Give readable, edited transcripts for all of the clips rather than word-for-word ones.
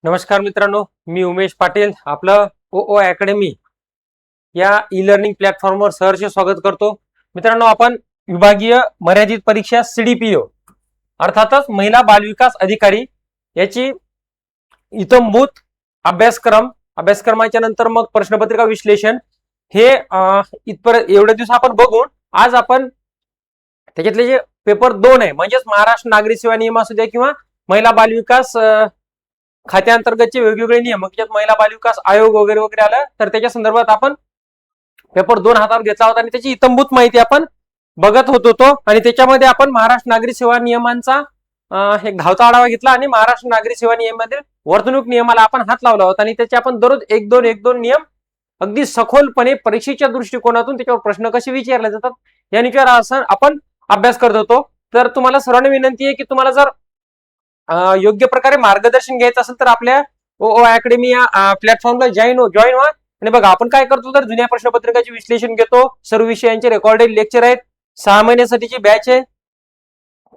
नमस्कार मित्रांनो, मी उमेश पाटील आपलं ओ अकॅडमी या ई लर्निंग प्लॅटफॉर्मवर सहर्ष स्वागत करतो. मित्रांनो, आपण विभागीय मर्यादित परीक्षा CDPO अर्थातच महिला बालविकास अधिकारी याची इत्थंभूत अभ्यासक्रमाच्या नंतर मग प्रश्नपत्रिका विश्लेषण हे इथपर्यंत एवढे दिवस आपण बघून आज आपण त्याच्यातले जे पेपर 2 आहे म्हणजेच महाराष्ट्र नागरी सेवा नियम असू द्या किंवा महिला बालविकास खात्याअंतर्गतचे वेगवेगळे नियम ज्यात महिला बालविकास आयोग वगैरे वगैरे आलं तर त्याच्या संदर्भात आपण पेपर 2 हातावर घेतला होता आणि त्याची इत्थंभूत माहिती आपण बघत होतो आणि त्याच्यामध्ये आपण महाराष्ट्र नागरी सेवा नियमांचा एक धावता आढावा घेतला आणि महाराष्ट्र नागरी सेवा नियमामध्ये वर्तणूक नियमाला आपण हात लावला होता आणि त्याचे आपण दररोज एक दोन नियम अगदी सखोलपणे परीक्षेच्या दृष्टिकोनातून त्याच्यावर प्रश्न कसे विचारले जातात या निकालावर आपण अभ्यास करत होतो. तर तुम्हाला सर्वांना विनंती आहे की तुम्हाला जर योग्य प्रकारे मार्गदर्शन घ्यायचं असेल तर आपल्या ओ अकॅडमी या प्लॅटफॉर्मला जॉईन व्हा आणि बघा आपण काय करतो तर जुन्या प्रश्नपत्रिकाचे विश्लेषण घेतो, सर्व विषयांचे रेकॉर्डेड लेक्चर आहेत, 6 महिन्यासाठीची बॅच आहे,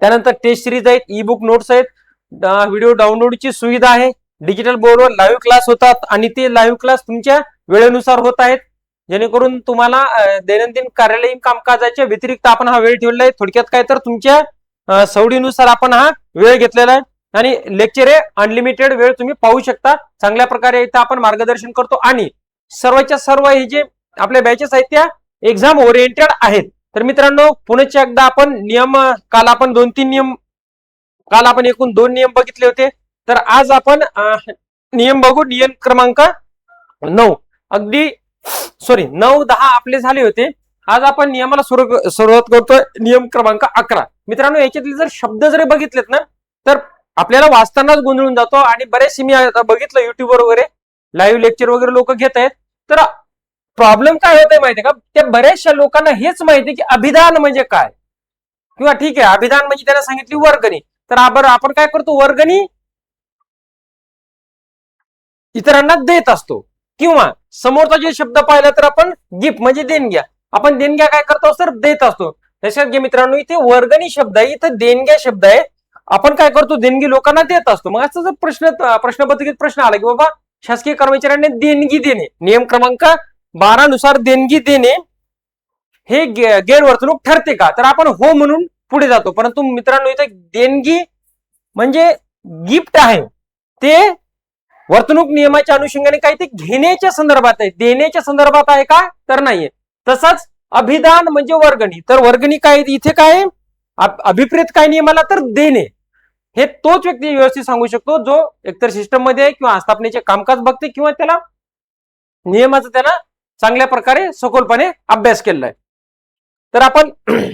त्यानंतर टेस्ट सिरीज आहेत, ई बुक नोट्स आहेत, व्हिडिओ डाउनलोडची सुविधा आहे, डिजिटल बोर्डवर लाईव्ह क्लास होतात आणि ते लाईव्ह क्लास तुमच्या वेळेनुसार होत आहेत जेणेकरून तुम्हाला दैनंदिन कार्यालयीन कामकाजाच्या व्यतिरिक्त आपण हा वेळ ठेवलेला आहे. थोडक्यात काय तर तुमच्या सवडीनुसार आपण हा वेळ घेतलेला आहे आणि लेक्चर आहे अनलिमिटेड वेळ तुम्ही पाहू शकता. चांगल्या प्रकारे इथं आपण मार्गदर्शन करतो आणि सर्वच्या सर्व हे जे आपल्या बॅचेस आहेत त्या एक्झाम ओरिएंटेड आहेत. तर मित्रांनो, पुन्हा एकदा आपण नियम काल आपण 2-3 नियम काल आपण एकूण 2 नियम बघितले होते. तर आज आपण नियम बघू. नियम क्रमांक 9 9-10 आपले झाले होते. आज आपण नियमाला सुरुवात करतोय नियम क्रमांक 11. मित्रांनो, याच्यातले जर शब्द जरी बघितलेत ना तर आपल्याला वाचतानाच गोंधळून जातो आणि बरेचसे मी बघितलं युट्यूबवर वगैरे लाईव्ह लेक्चर वगैरे लोक घेत आहेत. तर प्रॉब्लेम काय होत आहे माहितीये का, त्या बऱ्याचशा लोकांना हेच माहिती की अभिधान म्हणजे काय किंवा ठीक आहे अभिधान म्हणजे त्यांना सांगितली वर्गणी. तर आपण काय करतो, वर्गणी इतरांना देत असतो किंवा समोरचा जे शब्द पाहिला तर आपण गिफ्ट म्हणजे देणग्या, आपण देणग्या काय करतो सर देत असतो. लक्षात घ्या मित्रांनो, इथे वर्गणी शब्द आहे, इथे देणग्या शब्द आहे. आपण काय करतो, देणगी लोकांना देत असतो. मग असं जर प्रश्नपत्रिकेत प्रश्न आला की बाबा शासकीय कर्मचाऱ्यांनी देणगी देणे, नियम क्रमांक 12 नुसार देणगी देणे हे गैरवर्तणूक ठरते का, तर आपण हो म्हणून पुढे जातो. परंतु मित्रांनो, इथे देणगी म्हणजे गिफ्ट आहे, ते वर्तणूक नियमाच्या अनुषंगाने काही ते घेण्याच्या संदर्भात आहे, देण्याच्या संदर्भात आहे का तर नाहीये. तसंच अभिदान म्हणजे वर्गणी, तर वर्गणी काय इथे काय अभिप्रेत काय नियमाला तर देणे. हे तोच व्यक्ती व्यवस्थित सांगू शकतो जो एकतर सिस्टम मध्ये किंवा आस्थापनेचे कामकाज बघते किंवा त्याला नियमाचा त्याला चांगल्या प्रकारे सखोलपणे अभ्यास केलेला आहे. तर आपण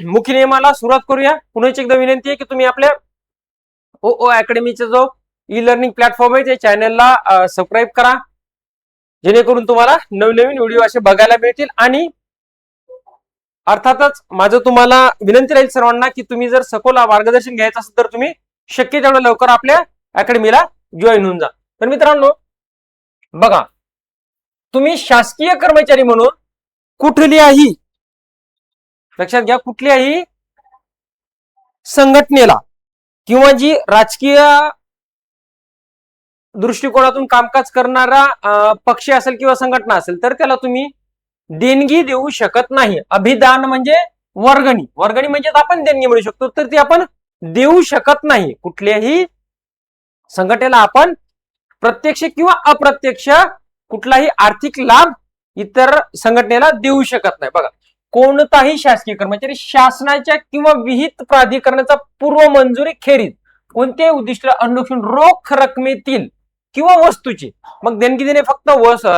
मुख्य नियमाला सुरुवात करूया. पुन्हा एकदा विनंती आहे की तुम्ही आपल्या ओ अकॅडमीचा जो ई लर्निंग प्लॅटफॉर्म आहे त्या चॅनलला सबस्क्राईब करा जेणेकरून तुम्हाला नवनवीन व्हिडिओ असे बघायला मिळतील. आणि अर्थातच माझं तुम्हाला विनंती राहील सर्वांना की तुम्ही जर सखोल मार्गदर्शन घ्यायचं असेल तर तुम्ही शक्य तेवढं लवकर आपल्या अकॅडमीला जॉईन होऊन जा. तर मित्रांनो बघा, तुम्ही शासकीय कर्मचारी म्हणून कुठल्याही, लक्षात घ्या, कुठल्याही संघटनेला किंवा जी राजकीय दृष्टिकोनातून कामकाज करणारा पक्ष असेल किंवा संघटना असेल तर त्याला तुम्ही देणगी देऊ शकत नाही. अभिदान म्हणजे वर्गणी, वर्गणी म्हणजे आपण देणगी म्हणू शकतो, तर ती आपण देऊ शकत नाही. कुठल्याही संघटनेला आपण प्रत्यक्ष किंवा अप्रत्यक्ष कुठलाही आर्थिक लाभ इतर संघटनेला देऊ शकत नाही. बघा, कोणताही शासकीय कर्मचारी शासनाच्या किंवा विहित प्राधिकरणाचा पूर्व मंजुरी खेरीज कोणत्याही उद्दिष्टाला अनुसरून रोख रकमेतील किंवा वस्तूची, मग देणगी देणे फक्त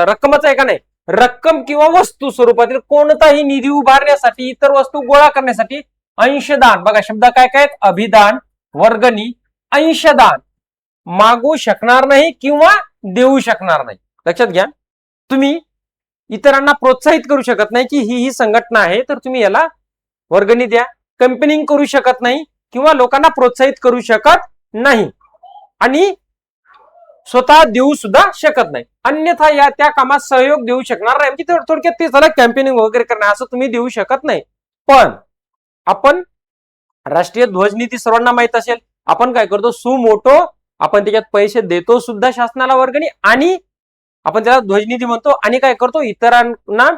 रक्कमच आहे का नाही, रक्कम किंवा वस्तू स्वरूपातील कोणताही निधी उभारण्यासाठी, इतर वस्तू गोळा करण्यासाठी अंशदान, बघा शब्द काय काय, अभिदान, वर्गणी, अंशदान मागू शकणार नाही किंवा देऊ शकणार नाही. लक्षात घ्या, तुम्ही इतरांना प्रोत्साहित करू शकत नाही की ही संघटना आहे तर तुम्ही याला वर्गणी द्या, कंपेनिंग करू शकत नाही किंवा लोकांना प्रोत्साहित करू शकत नाही आणि स्वतः देऊ सुद्धा शकत नाही. अन्यथा या त्या कामात सहयोग देऊ शकणार नाही. म्हणजे थोडक्यात ते झालं कॅम्पेनिंग वगैरे करणं, असं तुम्ही देऊ शकत नाही. पण आपण राष्ट्रीय ध्वज नीती सर्वांना माहित असेल, आपण काय करतो, सुमोटो आपण त्याच्यात पैसे देतो सुद्धा शासनाला वर्गणी, आणि आपण त्याला ध्वजनिधी म्हणतो, आणि काय करतो इतरांना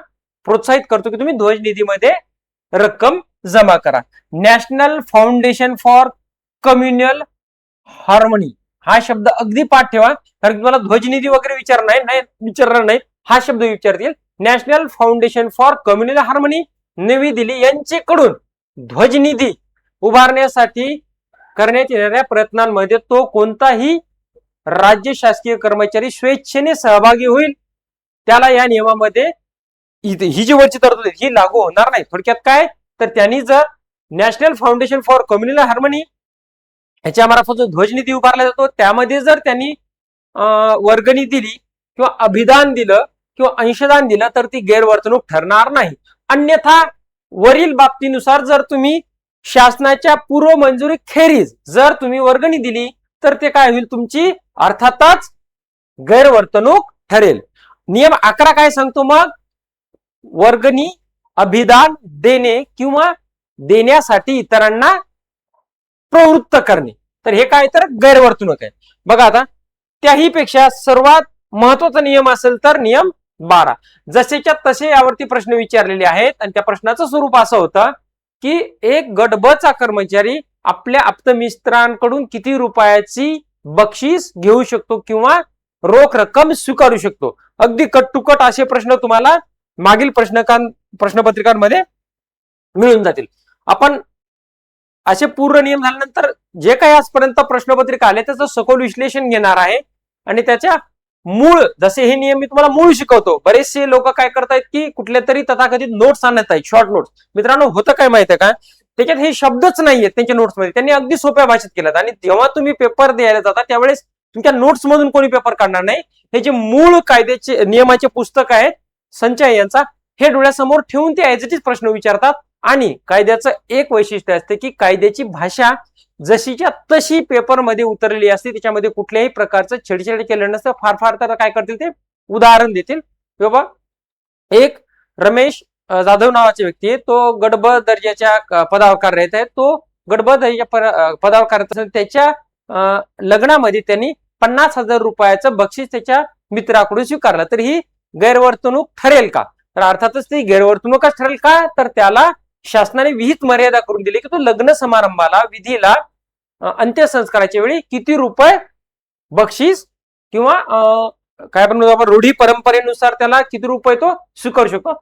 प्रोत्साहित करतो की तुम्ही ध्वजनिधीमध्ये रक्कम जमा करा. National foundation for communal harmony हा शब्द अगदी पाठ ठेवा, कारण तुम्हाला ध्वजनिधी वगैरे विचारणार नाही, हा शब्द विचारतील. National foundation for communal harmony नवी दिल्ली यांच्याकडून ध्वजनिधी उभारण्यासाठी करण्यात येणाऱ्या प्रयत्नांमध्ये तो कोणताही राज्य शासकीय कर्मचारी स्वेच्छेने सहभागी होईल त्याला या नियमामध्ये ही जी वरची तरतूद ही लागू होणार नाही. थोडक्यात काय तर त्यांनी जर national foundation for communal harmony याच्या मार्फत जो ध्वजनिधी उभारला जातो त्यामध्ये जर त्यांनी वर्गणी दिली किंवा अभिदान दिलं किंवा अंशदान दिलं तर ती गैरवर्तणूक ठरणार नाही. अन्यथा वरील बाबतीनुसार जर तुम्ही शासनाच्या पूर्व मंजुरी खेरीज जर तुम्ही वर्गणी दिली तर ते काय होईल, तुमची अर्थातच गैरवर्तणूक ठरेल. नियम 11 काय सांगतो मग, वर्गणी अभिदान देणे किंवा देण्यासाठी इतरांना प्रवृत्त करणे, तर हे काय तर गैरवर्तणूक आहे. बघा आता त्याही पेक्षा सर्वात महत्वाचा नियम असेल तर नियम 12, जसेच्या तसे यावरती प्रश्न विचारलेले आहेत, आणि त्या प्रश्नाचं स्वरूप असं होतं की एक गट ब चा कर्मचारी आपल्या आप्तमित्रांकडून किती रुपयाची बक्षीस घेऊ शकतो किंवा रोख रक्कम स्वीकारू शकतो. अगदी कट टू कट असे प्रश्न तुम्हाला मागील प्रश्नपत्रिकांमध्ये मिळून जातील. आपण असे पूर्ण नियम झाल्यानंतर जे काही आजपर्यंत प्रश्नपत्रिका आले त्याचं सखोल विश्लेषण घेणार आहे, आणि त्याच्या मूळ जसे हे नियम मी तुम्हाला मूळ शिकवतो. बरेचसे लोक काय करतायत की कुठल्या तरी तथाकथित नोट्स आणत आहेत, शॉर्ट नोट्स. मित्रांनो होतं काय माहितीये का, त्याच्यात हे शब्दच नाहीयेत त्यांच्या नोट्समध्ये, त्यांनी अगदी सोप्या भाषेत केलं, आणि जेव्हा तुम्ही पेपर द्यायला जाता त्यावेळेस तुमच्या नोट्स मधून कोणी पेपर काढणार नाही. हे जे मूळ कायद्याचे नियमाचे पुस्तक आहेत संचय यांचा, हे डोळ्यासमोर ठेवून ते ऍज इट इज प्रश्न विचारतात. आणि कायद्याचं एक वैशिष्ट्य असते की कायद्याची भाषा जशीच्या तशी पेपरमध्ये उतरलेली असते, त्याच्यामध्ये कुठल्याही प्रकारचं छेडछाड केलं नसतं. फार फार तर काय करतील ते उदाहरण देतील. बाबा एक रमेश जाधव नावाचा व्यक्ती आहे, तो गट ब दर्जाच्या पदावर कार्यरत आहे. तो गट ब दर्जाच्या पदावर कार्यरत असेल, त्याच्या लग्नामध्ये त्यांनी 50,000 रुपयाचं बक्षीस त्याच्या मित्राकडून स्वीकारलं, तर ही गैरवर्तणूक ठरेल का, तर अर्थातच ती गैरवर्तणूकच ठरेल का, तर त्याला शासनाने विहित मर्यादा करून दिली की तो लग्न समारंभाला विधीला अंत्यसंस्काराच्या वेळी किती रुपये बक्षीस किंवा काय आपण रूढी परंपरेनुसार त्याला किती रुपये तो स्वीकारू शकतो,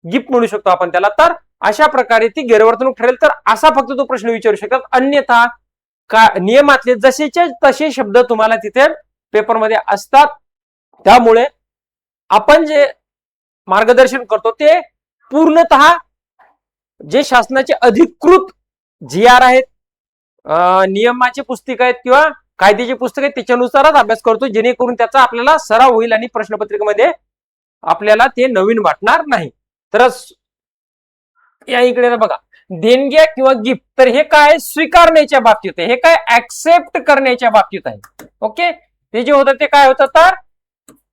गिफ्ट म्हणू शकतो आपण त्याला. तर अशा प्रकारे ती गैरवर्तणूक ठरेल, तर असा फक्त तो प्रश्न विचारू शकतात. अन्यथा का नियमातले जसेचे तसे शब्द तुम्हाला तिथे पेपरमध्ये असतात. त्यामुळे आपण जे मार्गदर्शन करतो ते पूर्णतः जे शासनाचे अधिकृत जी आर आहेत, नियमाचे पुस्तिक आहेत किंवा कायद्याचे पुस्तक आहेत त्याच्यानुसारच अभ्यास करतो, जेणेकरून त्याचा आपल्याला सराव होईल आणि प्रश्नपत्रिकेमध्ये आपल्याला ते नवीन वाटणार नाही. तरच या इकडे बघा, देणग्या किंवा गिफ्ट, तर हे काय स्वीकारण्याच्या बाबतीत आहे, हे काय ऍक्सेप्ट करण्याच्या बाबतीत आहे. ओके, ते जे होतं ते काय होतं तर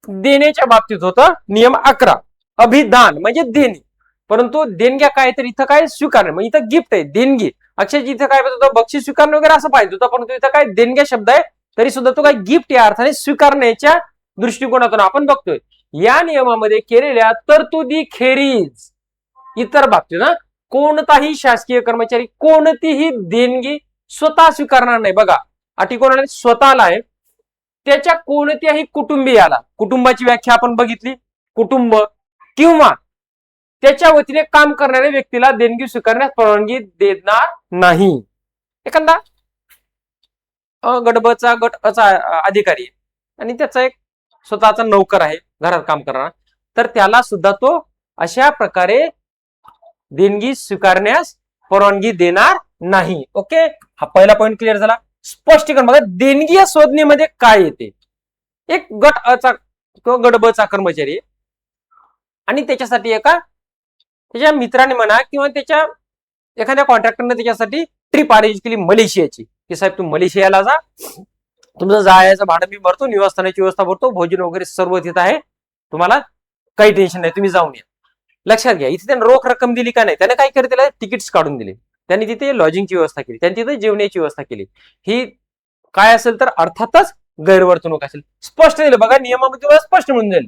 देण्याच्या बाबतीत होतं. नियम 11 अभिदान म्हणजे देणे, परंतु देणग्या काय तर इथं काय स्वीकारणे, म्हणजे इथं गिफ्ट आहे देणगी. अक्षय इथं काय होतं बक्षीस स्वीकारणे वगैरे असं पाहिजे होतं, परंतु इथं काय देणग्या शब्द आहे, तरी सुद्धा तो काय गिफ्ट या अर्थाने स्वीकारण्याच्या दृष्टिकोनातून आपण बघतोय. या नियमामध्ये केलेल्या तरतुदी खेरीज इतर बाबतीत ना कोणताही शासकीय कर्मचारी कोणतीही देणगी स्वतः स्वीकारणार नाही. बघा अटी कोणाला स्वतःला आहे, त्याच्या कोणत्याही कुटुंबियाला, कुटुंबाची व्याख्या आपण बघितली, कुटुंब किंवा त्याच्या वतीने काम करणाऱ्या व्यक्तीला देणगी स्वीकारण्यास परवानगी देणार नाही. एखादा गट ब चा गट अ चा अधिकारी आणि त्याचा एक स्वतःचा नौकर आहे घरात काम करणारा, तर त्याला सुद्धा तो अशा प्रकारे देणगी स्वीकारण्यास परवानगी देणार नाही. ओके, हा पहिला पॉइंट क्लिअर झाला. स्पष्टीकरण बघा, देणगी या संज्ञेमध्ये काय येते. एक गट अ चा किंवा गट ब चा कर्मचारी आणि त्याच्यासाठी एका त्याच्या मित्राने म्हणा किंवा त्याच्या एखाद्या कॉन्ट्रॅक्टरने त्याच्यासाठी ट्रिप अरेंज केली मलेशियाची, की साहेब तुम्ही मलेशियाला जा, तुमचं जायचं भाडं मी भरतो, निवासस्थानाची व्यवस्था भरतो, भोजन वगैरे सर्व तिथं आहे, तुम्हाला काही टेन्शन नाही, तुम्ही जाऊन या. लक्षात घ्या, इथे त्याने रोख रक्कम दिली का नाही, त्याने काय केलं, त्याला तिकीट्स काढून दिले, त्यांनी तिथे लॉजिंगची व्यवस्था केली, त्यांनी तिथे जेवण्याची व्यवस्था केली. ही काय असेल तर अर्थातच गैरवर्तणूक असेल. स्पष्ट दिलं बघा, नियमामध्ये तुम्हाला स्पष्ट म्हणून जाईल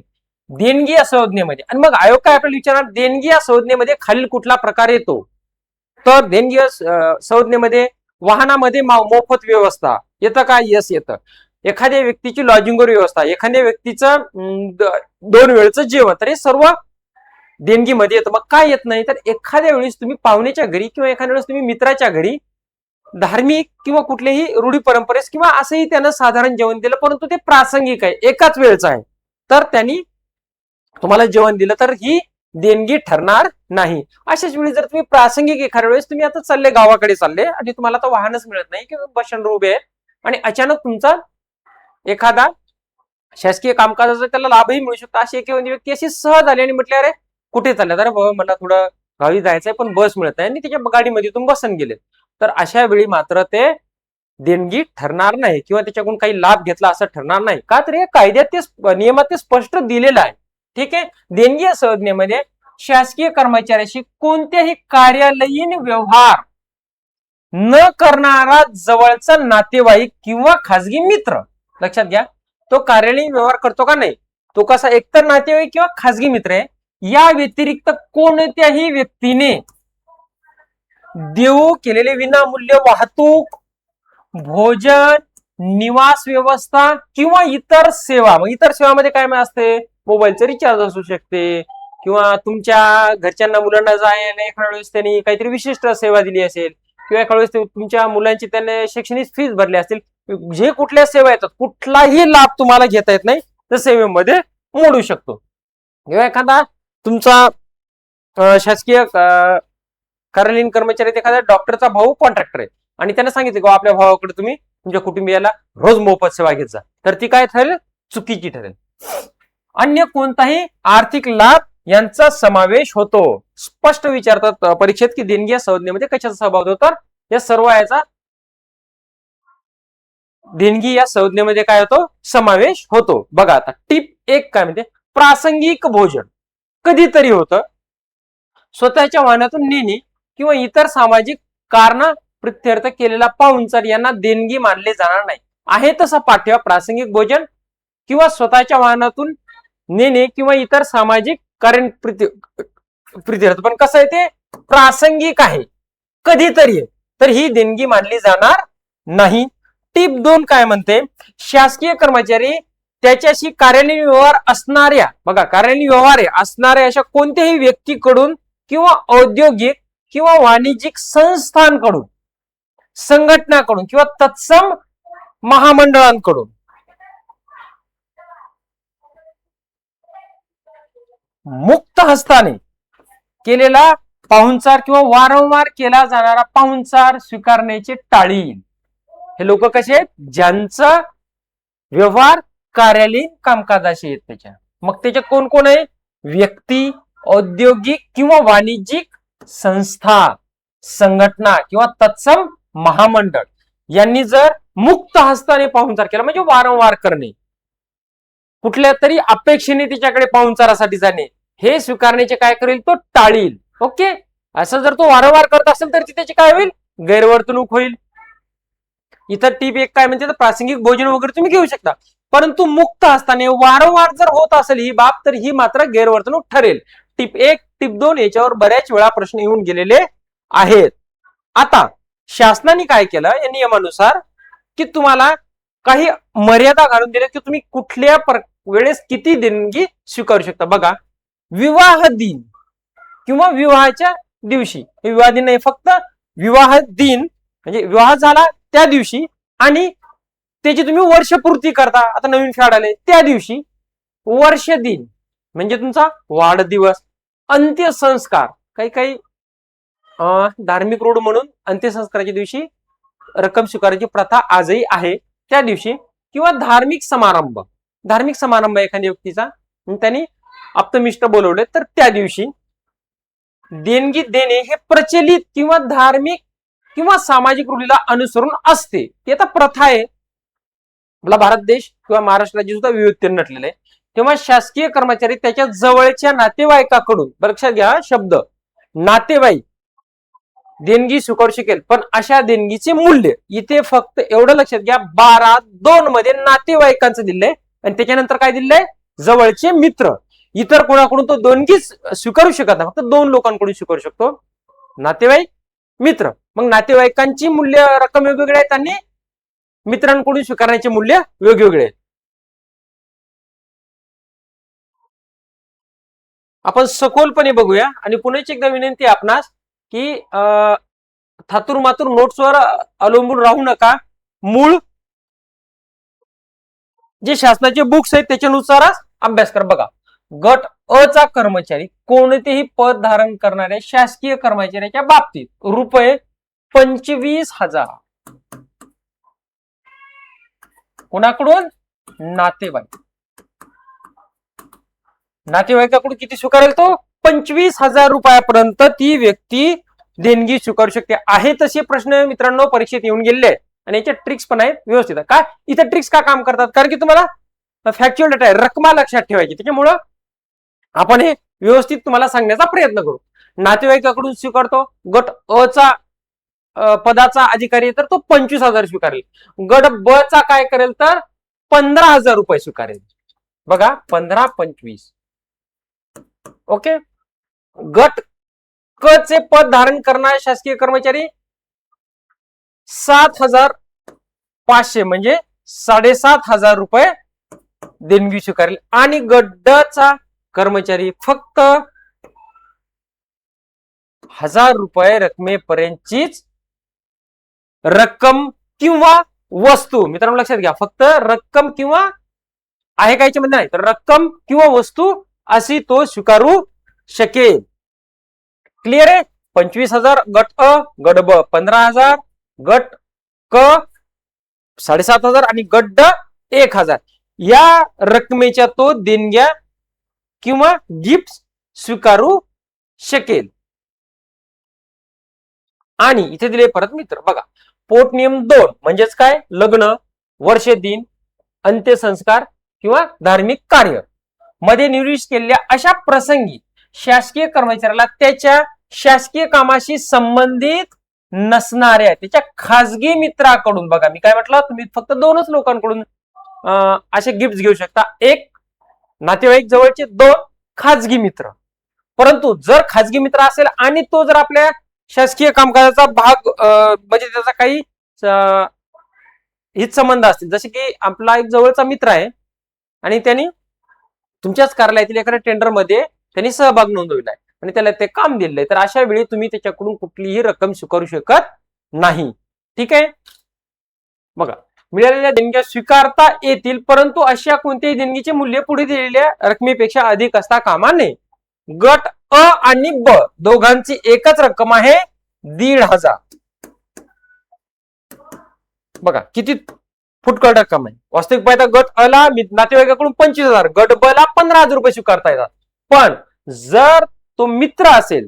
देणगी या संज्ञेमध्ये. आणि मग आयोग काय आपल्याला विचारणार, देणगी या संज्ञेमध्ये खालील कुठला प्रकार येतो? तर देणगी संज्ञेमध्ये वाहनामध्ये मोफत व्यवस्था येतं का? यस येतं. एखाद्या व्यक्तीची लॉजिंगवर व्यवस्था, एखाद्या व्यक्तीचं 2 वेळचं जेवण, तर हे सर्व देणगीमध्ये येतं. मग काय येत नाही, तर एखाद्या वेळेस तुम्ही पाहुण्याच्या घरी किंवा एखाद्या वेळेस तुम्ही मित्राच्या घरी धार्मिक किंवा कुठल्याही रूढी परंपरेस किंवा असंही त्यानं साधारण जेवण दिलं, परंतु ते प्रासंगिक आहे, एकाच वेळचं आहे, तर त्यांनी तुम्हाला जेवण दिलं तर ही देणगी ठरणार नाही. अशाच वेळी जर तुम्ही प्रासंगिक एखाद्या वेळेस तुम्ही आता चालले गावाकडे चालले आणि तुम्हाला आता वाहनच मिळत नाही किंवा बस स्टँडवर उभे आहे आणि अचानक तुमचा एखादा शासकीय कामकाजाचा त्याला लाभही मिळू शकतो, अशी एक व्यक्ती अशी सहज आली आणि म्हटले, अरे कुठे चालले? अरे बाबा मला थोडं गावी जायचंय पण बस मिळत नाही, आणि त्याच्या गाडीमध्ये तुम्ही बसून गेले, तर अशा वेळी मात्र ते देणगी ठरणार नाही किंवा त्याच्याकडून काही लाभ घेतला असं ठरणार नाही. का? तर हे कायद्यात ते नियमात ते स्पष्ट दिलेलं आहे. ठीक आहे. देणगी या संज्ञेमध्ये शासकीय कर्मचाऱ्याशी कोणत्याही कार्यालयीन व्यवहार न करणारा जवळचा नातेवाईक किंवा खाजगी मित्र, लक्षात घ्या, तो कार्यालयीन व्यवहार करतो का नाही, तो कसा एकतर नातेवाईक किंवा खाजगी मित्र आहे. या व्यतिरिक्त कोणत्याही व्यक्तीने देऊ केलेले विनामूल्य वाहतूक, भोजन, निवास व्यवस्था किंवा इतर सेवा. मग इतर सेवामध्ये काय असते? मोबाईलचं रिचार्ज असू शकते किंवा तुमच्या घरच्यांना मुलांना जायला एखाद्या वेळेस त्यांनी काहीतरी विशिष्ट सेवा दिली असेल किंवा एखाद्या वेळेस तुमच्या मुलांची त्यांनी शैक्षणिक फीस भरली असतील. जे कुठल्या सेवा येतात, कुठलाही लाभ तुम्हाला घेता येत नाही तर सेवेमध्ये मोडू शकतो. किंवा एखादा तुमचा शासकीय कार्यालयीन कर्मचारी एखाद्या डॉक्टरचा भाऊ कॉन्ट्रॅक्टर आहे आणि त्यांना सांगितलं की आपल्या भावाकडे तुम्ही तुमच्या कुटुंबियाला रोज मोफत सेवा घेत जा, तर ती काय ठरेल? चुकीची ठरेल. अन्य कोणताही आर्थिक लाभ यांचा समावेश होतो. स्पष्ट विचारतात परीक्षेत की देणगी या संज्ञेमध्ये कशाचा सहभाग होतो, तर या सर्व याचा देणगी या संज्ञेमध्ये काय होतो? समावेश होतो. बघा आता टिप 1 काय म्हणते, प्रासंगिक भोजन कधीतरी होतं. स्वतःच्या वाहनातून नेणे किंवा इतर सामाजिक कारणा प्रित्यर्थ केलेला पाहुणचार यांना देणगी मानले जाणार नाही. आहे तसा पाठवा प्रासंगिक भोजन किंवा स्वतःच्या वाहनातून नेणे किंवा इतर सामाजिक कारण प्रित्यर्थ, पण कसं आहे ते प्रासंगिक आहे, कधीतरी आहे, तर ही देणगी मानली जाणार नाही. टिप 2 काय म्हणते, शासकीय कर्मचारी त्याच्याशी कार्यालयीन व्यवहार असणाऱ्या, बघा कार्यालयीन व्यवहार असणाऱ्या अशा कोणत्याही व्यक्तीकडून किंवा औद्योगिक किंवा वाणिज्यिक संस्थांकडून, संघटनाकडून किंवा तत्सम महामंडळांकडून मुक्त हस्ताने केलेला पाहुणचार किंवा वारंवार केला जाणारा पाहुणचार स्वीकारण्याचे टाळील. हे लोक कसे आहेत? ज्यांचा व्यवहार कार्यालयीन कामकाजाशी आहेत त्याच्या. मग त्याच्या कोण कोण आहे? व्यक्ती, औद्योगिक किंवा वाणिज्यिक संस्था, संघटना किंवा तत्सम महामंडळ यांनी जर मुक्त हस्ताने पाहुणचार केला, म्हणजे वारंवार करणे, कुठल्या तरी अपेक्षेने तिच्याकडे पाहुणचारासाठी जाणे, हे स्वीकारण्याचे काय करेल? तो टाळील. ओके. असं जर तो वारंवार करत असेल तर त्याची काय होईल? गैरवर्तणूक होईल. इतर टीप 1 काय म्हणते, प्रासंगिक भोजन वगैरे तुम्ही घेऊ शकता, परंतु मुक्त हस्ताने वारंवार जर होत असेल ही बाब, तर ही मात्र गैरवर्तणूक ठरेल. टिप 1, टिप 2 याच्यावर बऱ्याच वेळा प्रश्न येऊन गेलेले आहेत. आता शासनाने काय केलं या नियमानुसार, की तुम्हाला काही मर्यादा घालून दिल्या की तुम्ही कुठल्या वेळेस किती देणगी स्वीकारू शकता. बघा, विवाह दिन किंवा विवाहाच्या दिवशी, विवाह दिन नाही, फक्त विवाह दिन म्हणजे विवाह झाला त्या दिवशी आणि त्याची तुम्ही वर्षपूर्ती करता, आता नवीन फॅड आले त्या दिवशी, वर्ष दिन म्हणजे तुमचा वाढदिवस, अंत्यसंस्कार, काही काही धार्मिक रूढ म्हणून अंत्यसंस्काराच्या दिवशी रक्कम स्वीकारायची प्रथा आजही आहे त्या दिवशी, किंवा धार्मिक समारंभ एखाद्या व्यक्तीचा त्यांनी आप्तमिष्ट बोलवले तर त्या दिवशी देणगी देणे हे प्रचलित किंवा धार्मिक किंवा सामाजिक रूढीला अनुसरून असते. ती आता प्रथा आहे. आपला भारत देश किंवा महाराष्ट्र राज्य सुद्धा विविधतेने नटलेलं आहे. तेव्हा शासकीय कर्मचारी त्याच्या जवळच्या नातेवाईकाकडून, लक्षात घ्या शब्द नातेवाईक, देणगी स्वीकारू शकेल. पण अशा देणगीचे मूल्य इथे फक्त एवढं लक्षात घ्या, 12.2 मध्ये नातेवाईकांचं दिलंय आणि त्याच्यानंतर काय दिलंय, जवळचे मित्र. इतर कोणाकडून तो देणगी स्वीकारू शकत नाही, फक्त 2 लोकांकडून स्वीकारू शकतो, नातेवाईक, मित्र. मग नातेवाईकांची मूल्य रक्कम वेगवेगळे आहेत आणि मित्रांकडून स्वीकारण्याचे मूल्य वेगवेगळे आहेत. आपण सखोलपणे बघूया आणि पुण्याची एकदा विनंती आहे आपणास की थातूर मातूर नोट्सवर अवलंबून राहू नका. मूळ जे शासनाचे बुक्स आहेत त्याच्यानुसारच अभ्यास कर. बघा, गट अ चा कर्मचारी कोणतेही पद धारण करणाऱ्या शासकीय कर्मचाऱ्याच्या बाबतीत रुपये 25,000 कोणाकडून, नातेवाईक. नातेवाईकाकडून किती स्वीकारेल तो, 25,000 रुपयापर्यंत ती व्यक्ती देणगी स्वीकारू शकते. आहे तसे प्रश्न मित्रांनो परीक्षेत येऊन गेलेले आहेत आणि याच्या ट्रिक्स पण आहेत व्यवस्थित. काय इथे ट्रिक्स का काम करतात, कारण की तुम्हाला फॅक्च्युअल डेटा आहे, रक्कमा लक्षात ठेवायची, त्याच्यामुळं आपण हे व्यवस्थित तुम्हाला सांगण्याचा प्रयत्न करू. नातेवाईकाकडून स्वीकारतो, गट अ चा पदाचा अधिकारी तर तो 25,000 स्वीकारेल. गट ब चा काय करेल तर 15,000 रुपये स्वीकारेल. बघा 15, 25. ओके. गट क चे पद धारण करणारे शासकीय कर्मचारी 7,500 म्हणजे 7,500 रुपये देणगी स्वीकारेल आणि गट ड चा कर्मचारी फक्त 1,000 रुपये रकमेपर्यंतचीच रक्कम किंवा वस्तू, मित्रांनो लक्षात घ्या, फक्त रक्कम किंवा आहे का याच्यामध्ये नाही, तर रक्कम किंवा वस्तू अशी तो स्वीकारू शकेल. क्लिअर आहे. 25,000 गट अ, गट ब 15,000, गट क 7,500 आणि गट ड 1,000 या रकमेच्या तो देणग्या किंवा गिफ्ट स्वीकारू शकेल. आणि इथे दिले परत मित्र. बघा, पोट नियम 2 म्हणजेच काय, लग्न, वर्ष दिन, अंत्यसंस्कार किंवा धार्मिक कार्य मध्ये निविष्ट केलेल्या अशा प्रसंगी शासकीय कर्मचाऱ्याला त्याच्या शासकीय कामाशी संबंधित नसणाऱ्या त्याच्या खासगी मित्राकडून, बघा मी काय म्हटलं, तुम्ही फक्त 2च लोकांकडून असे गिफ्ट घेऊ शकता. एक नातेवाईक जवळचे, 2 खाजगी मित्र. परंतु जर खाजगी मित्र असेल आणि तो जर आपल्या शासकीय कामकाजाचा भाग म्हणजे त्याचा काही हित संबंध असतील, जसे की आपला एक जवळचा मित्र आहे आणि त्यांनी तुमच्याच कार्यालयातील एखाद्या टेंडर मध्ये त्यांनी सहभाग नोंदवला आहे आणि त्याला ते काम दिलंय, तर अशा वेळी तुम्ही त्याच्याकडून कुठलीही रक्कम स्वीकारू शकत नाही. ठीक आहे. बघा, मिळालेल्या देणग्या स्वीकारता येतील, परंतु अशा कोणत्याही देणगीचे मूल्य पुढे दिलेल्या रकमेपेक्षा अधिक असता कामा नये. गट अ आणि ब दोघांची एकच रक्कम आहे 1,500. बघा किती फुटकळ रक्कम आहे. वास्तविक पाहता गट अ ला नातेवाईकाकडून 25,000, गट ब ला 15,000 रुपये स्वीकारता येतात. पण जर तो मित्र असेल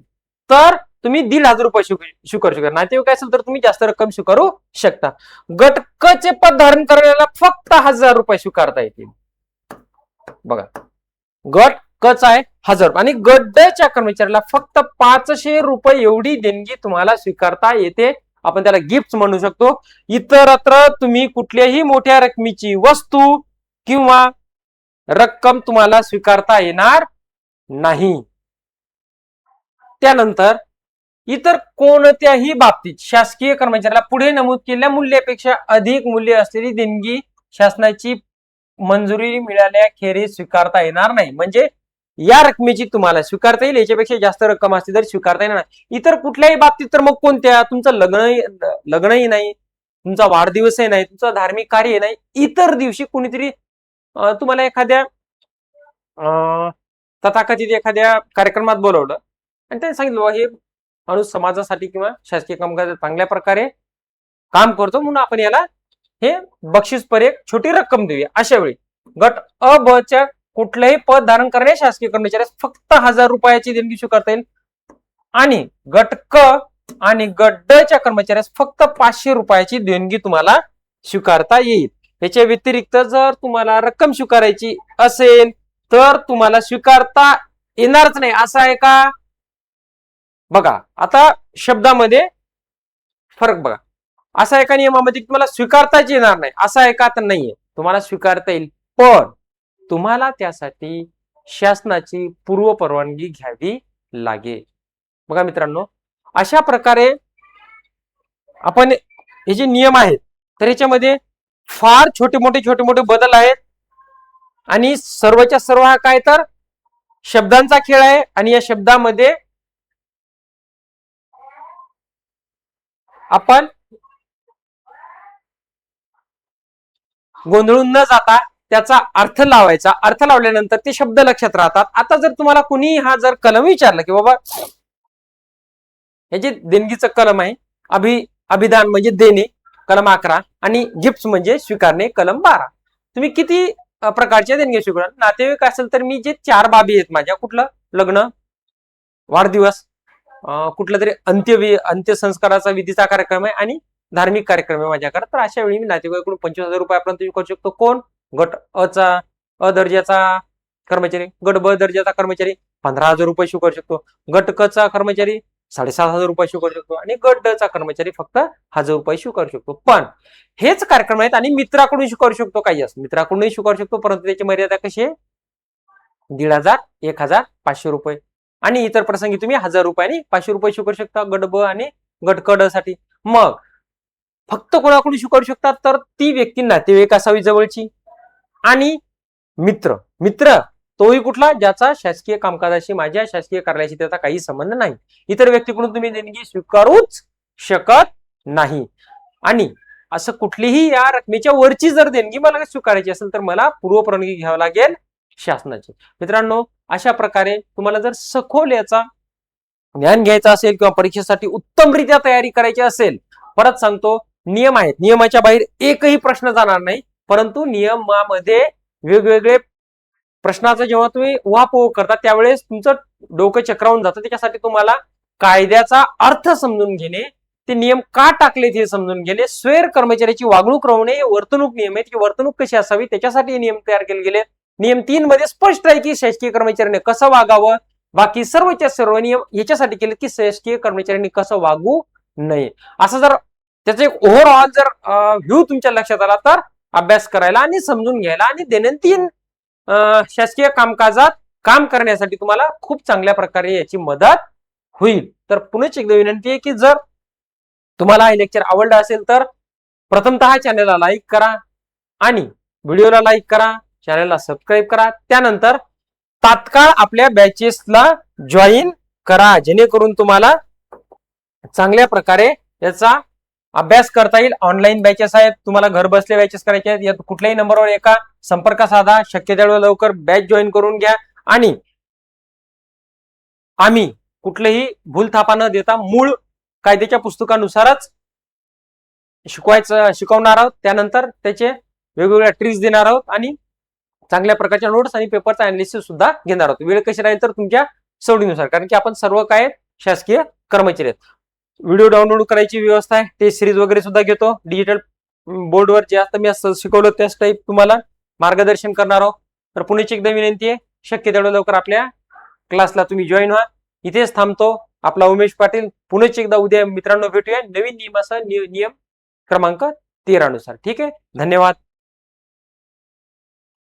तर तुम्ही 1,500 रुपये स्वीकारू शकता. नातेवाईक असेल तर तुम्ही जास्त रक्कम स्वीकारू शकता. गट क चे पद धारण करण्याला फक्त 1,000 रुपये स्वीकारता येतील. बघा, गट क चा आहे 1,000 आणि गट ड च्या कर्मचाऱ्याला फक्त 500 रुपये एवढी देणगी तुम्हाला स्वीकारता येते. आपण त्याला गिफ्ट म्हणू शकतो. इतरत्र तुम्ही कुठल्याही मोठ्या रकमेची वस्तू किंवा रक्कम तुम्हाला स्वीकारता येणार नाही. त्यानंतर इतर कोणत्याही बाबतीत शासकीय कर्मचाऱ्याला पुढे नमूद केलेल्या मूल्यापेक्षा अधिक मूल्य असलेली देणगी शासनाची मंजुरी मिळाल्याखेरीज स्वीकारता येणार नाही. म्हणजे या रकमेची तुम्हाला स्वीकारता येईल, याच्यापेक्षा जास्त रक्कम असते तरी स्वीकारता येणार नाही. इतर कुठल्याही बाबतीत तर मग कोणत्या, तुमचं लग्नही नाही, तुमचा वाढदिवसही नाही, तुमचं धार्मिक कार्य नाही, इतर दिवशी कुणीतरी तुम्हाला एखाद्या तथाकथित एखाद्या कार्यक्रमात बोलवलं आणि त्यांनी सांगितलं बाबा हे माणूस समाजासाठी किंवा शासकीय कामकाज चांगल्या प्रकारे काम करतो म्हणून आपण याला हे बक्षीसपर एक छोटी रक्कम देऊया. अशा वेळी गट अ ब च्या कुठलंही पद धारण करणे शासकीय कर्मचाऱ्यास फक्त 1,000 रुपयाची देणगी स्वीकारता येईल आणि गट क आणि गट ड च्या कर्मचाऱ्यास फक्त 500 रुपयाची देणगी तुम्हाला स्वीकारता येईल. याच्या व्यतिरिक्त जर तुम्हाला रक्कम स्वीकारायची असेल तर तुम्हाला स्वीकारता येणारच नाही. असं आहे का? बघा, आता शब्दामध्ये फरक बघा. असा एका नियमामध्ये तुम्हाला स्वीकारताच येणार नाही, असा एका तर नाहीये, तुम्हाला स्वीकारता येईल, पण तुम्हाला त्यासाठी शासनाची पूर्व परवानगी घ्यावी लागेल. बघा मित्रांनो, अशा प्रकारे आपण हे जे नियम आहेत तर ह्याच्यामध्ये फार छोटे मोठे बदल आहेत आणि सर्वच्या सर्व हा काय तर शब्दांचा खेळ आहे आणि या शब्दामध्ये आपण गोंधळून न जाता त्याचा अर्थ लावायचा, अर्थ लावल्यानंतर ते शब्द लक्षात राहतात. आता जर तुम्हाला कुणी हा जर कलम विचारला की बाबा हे जे देणगीचं कलम आहे, अभिदान म्हणजे देणे कलम 11 आणि गिफ्ट म्हणजे स्वीकारणे कलम 12, तुम्ही किती प्रकारच्या देणगी स्वीकार, नातेवाईक असेल तर मी जे 4 बाबी आहेत माझ्या, कुठलं लग्न, वाढदिवस, कुठला तरी अंत्यसंस्काराचा विधीचा कार्यक्रम आहे आणि धार्मिक कार्यक्रम आहे माझ्याकडे, तर अशा वेळी मी नातेवाईकडून 25,000 रुपयापर्यंत करू शकतो. कोण? गट अ दर्जाचा कर्मचारी, गट ब दर्जाचा कर्मचारी 15,000 रुपये स्वीकारू शकतो, गट क चा कर्मचारी 7,500 रुपये स्वीकारू शकतो आणि गट ड चा कर्मचारी फक्त 1,000 रुपये स्वीकारू शकतो. पण हेच कार्यक्रम आहेत आणि मित्राकडून स्वीकारू शकतो, काही असं मित्राकडूनही स्वीकारू शकतो, परंतु त्याची मर्यादा कशी आहे? 1,500, 1,000, 500 रुपये आणि इतर प्रसंगी तुम्ही 1,000 रुपये आणि 500 रुपये स्वीकारू शकता गट ब आणि गट क ड साठी. मग फक्त कोणाकडून स्वीकारू शकतात तर ती व्यक्ती नातेवाईक असावी जवळची आणि मित्र तोही कुठला? ज्याचा शासकीय कामकाजाशी, माझ्या शासकीय कार्यालयाशी त्याचा काही संबंध नाही. इतर व्यक्तीकडून तुम्ही देणगी स्वीकारूच शकत नाही. आणि असं कुठलीही या रकमेच्या वरची जर देणगी मला स्वीकारायची असेल तर मला पूर्व परवानगी घ्यावी लागेल शासनाची. मित्रांनो, अशा प्रकारे तुम्हाला जर सखोल याचा ज्ञान घ्यायचा असेल किंवा परीक्षेसाठी उत्तमरित्या तयारी करायची असेल, परत सांगतो, नियम आहेत, नियमाच्या बाहेर एकही प्रश्न जाणार नाही, परंतु नियमामध्ये वेगवेगळे प्रश्नाचा जेव्हा तुम्ही उहापोह करता त्यावेळेस तुमचं डोकं चक्रावून जातं. त्याच्यासाठी तुम्हाला कायद्याचा अर्थ समजून घेणे, ते नियम का टाकलेत हे समजून घेणे, स्वैर कर्मचाऱ्याची वागणूक राहणे, वर्तणूक नियम आहेत की वर्तणूक कशी असावी त्याच्यासाठी हे नियम तयार केले गेले. नियम 3 मध्ये स्पष्ट आहे की शासकीय कर्मचाऱ्याने कसं वागावं, बाकी सर्वच्या सर्व नियम याच्यासाठी केले की शासकीय कर्मचाऱ्यांनी कसं वागू नये. असं जर त्याचा एक ओव्हरऑल जर व्ह्यू तुमच्या लक्षात आला तर अभ्यास करायला आणि समजून घ्यायला आणि दैनंदिन शासकीय कामकाजात काम करण्यासाठी तुम्हाला खूप चांगल्या प्रकारे याची मदत होईल. तर पुन्हा एकदा विनंती आहे की जर तुम्हाला हे लेक्चर आवडलं असेल तर प्रथमतः चॅनलला लाईक करा आणि व्हिडिओला लाईक करा, चॅनलला सबस्क्राईब करा, त्यानंतर तात्काळ आपल्या बॅचेसला जॉईन करा, जेणेकरून तुम्हाला चांगल्या प्रकारे याचा अभ्यास करता येईल. ऑनलाईन बॅचेस आहेत, तुम्हाला घर बसल्या बॅचेस करायचे आहेत, यात कुठल्याही नंबरवर एका संपर्क साधा, शक्य तेवढं लवकर बॅच जॉईन करून घ्या आणि आम्ही कुठलेही भूलथापा न देता मूळ कायद्याच्या पुस्तकानुसारच शिकवणार आहोत. त्यानंतर त्याचे वेगवेगळ्या ट्रिक्स देणार आहोत आणि चांगल्या प्रकारच्या नोट्स आणि पेपरचा अनालिसिस सुद्धा घेणार आहोत. वेळ कशी राहील तर तुमच्या सवडीनुसार, कारण की आपण सर्व काय शासकीय कर्मचारी आहेत. व्हिडिओ डाउनलोड करायची व्यवस्था आहे, टेस्ट सिरीज वगैरे सुद्धा घेतो. डिजिटल बोर्डवर जे आता मी शिकवलं त्याच टाईप तुम्हाला मार्गदर्शन करणार आहोत. तर पुण्याची एकदा विनंती आहे, शक्य तेवढं लवकर आपल्या क्लासला तुम्ही जॉईन व्हा. इथेच थांबतो. आपला उमेश पाटील. पुण्याची एकदा उद्या मित्रांनो भेटूया नवीन नियमासह, नियम क्रमांक 13 नुसार. ठीक आहे, धन्यवाद.